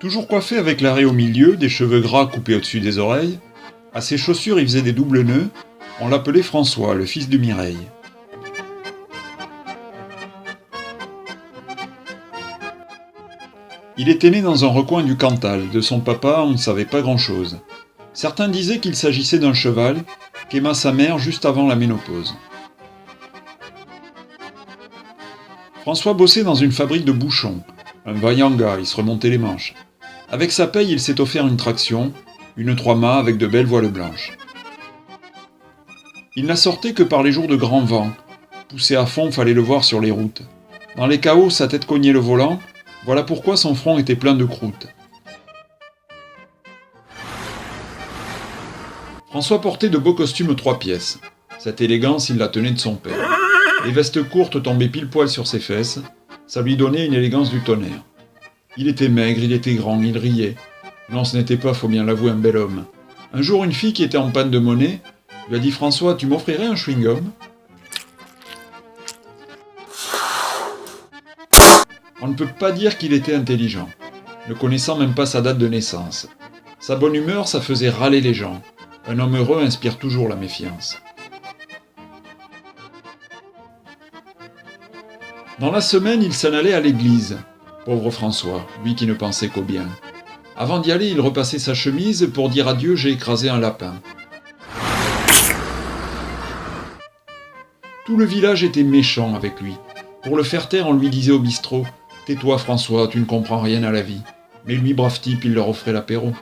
Toujours coiffé avec l'arrêt au milieu, des cheveux gras coupés au-dessus des oreilles, à ses chaussures il faisait des doubles nœuds, on l'appelait François, le fils de Mireille. Il était né dans un recoin du Cantal, de son papa on ne savait pas grand-chose. Certains disaient qu'il s'agissait d'un cheval, qu'aima sa mère juste avant la ménopause. François bossait dans une fabrique de bouchons, un vaillant gars, il se remontait les manches. Avec sa paye, il s'est offert une traction, une 3 mâts avec de belles voiles blanches. Il n'a sorti que par les jours de grand vent. Poussé à fond, fallait le voir sur les routes. Dans les cahots, sa tête cognait le volant, voilà pourquoi son front était plein de croûte. François portait de beaux costumes 3 pièces. Cette élégance, il la tenait de son père. Les vestes courtes tombaient pile poil sur ses fesses, ça lui donnait une élégance du tonnerre. Il était maigre, il était grand, il riait. Non, ce n'était pas, faut bien l'avouer, un bel homme. Un jour, une fille qui était en panne de monnaie lui a dit « François, tu m'offrirais un chewing-gum » On ne peut pas dire qu'il était intelligent, ne connaissant même pas sa date de naissance. Sa bonne humeur, ça faisait râler les gens. Un homme heureux inspire toujours la méfiance. Dans la semaine, il s'en allait à l'église. Pauvre François, lui qui ne pensait qu'au bien. Avant d'y aller, il repassait sa chemise pour dire adieu, j'ai écrasé un lapin. Tout le village était méchant avec lui. Pour le faire taire, on lui disait au bistrot « Tais-toi François, tu ne comprends rien à la vie ». Mais lui, brave type, il leur offrait l'apéro.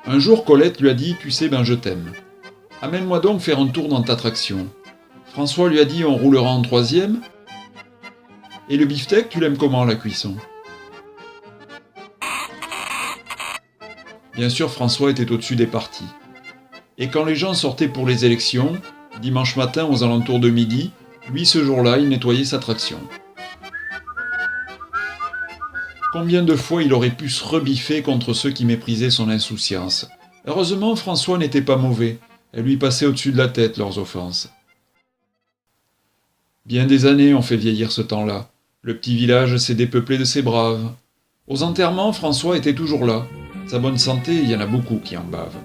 Un jour, Colette lui a dit « Tu sais, ben je t'aime. Amène-moi donc faire un tour dans ta traction. » François lui a dit « On roulera en 3e. Et le beefsteak, tu l'aimes comment à la cuisson ?» Bien sûr, François était au-dessus des partis. Et quand les gens sortaient pour les élections, dimanche matin aux alentours de midi, lui ce jour-là, il nettoyait sa traction. Combien de fois il aurait pu se rebiffer contre ceux qui méprisaient son insouciance. Heureusement, François n'était pas mauvais. Elle lui passait au-dessus de la tête, leurs offenses. Bien des années ont fait vieillir ce temps-là. Le petit village s'est dépeuplé de ses braves. Aux enterrements, François était toujours là. Sa bonne santé, il y en a beaucoup qui en bavent.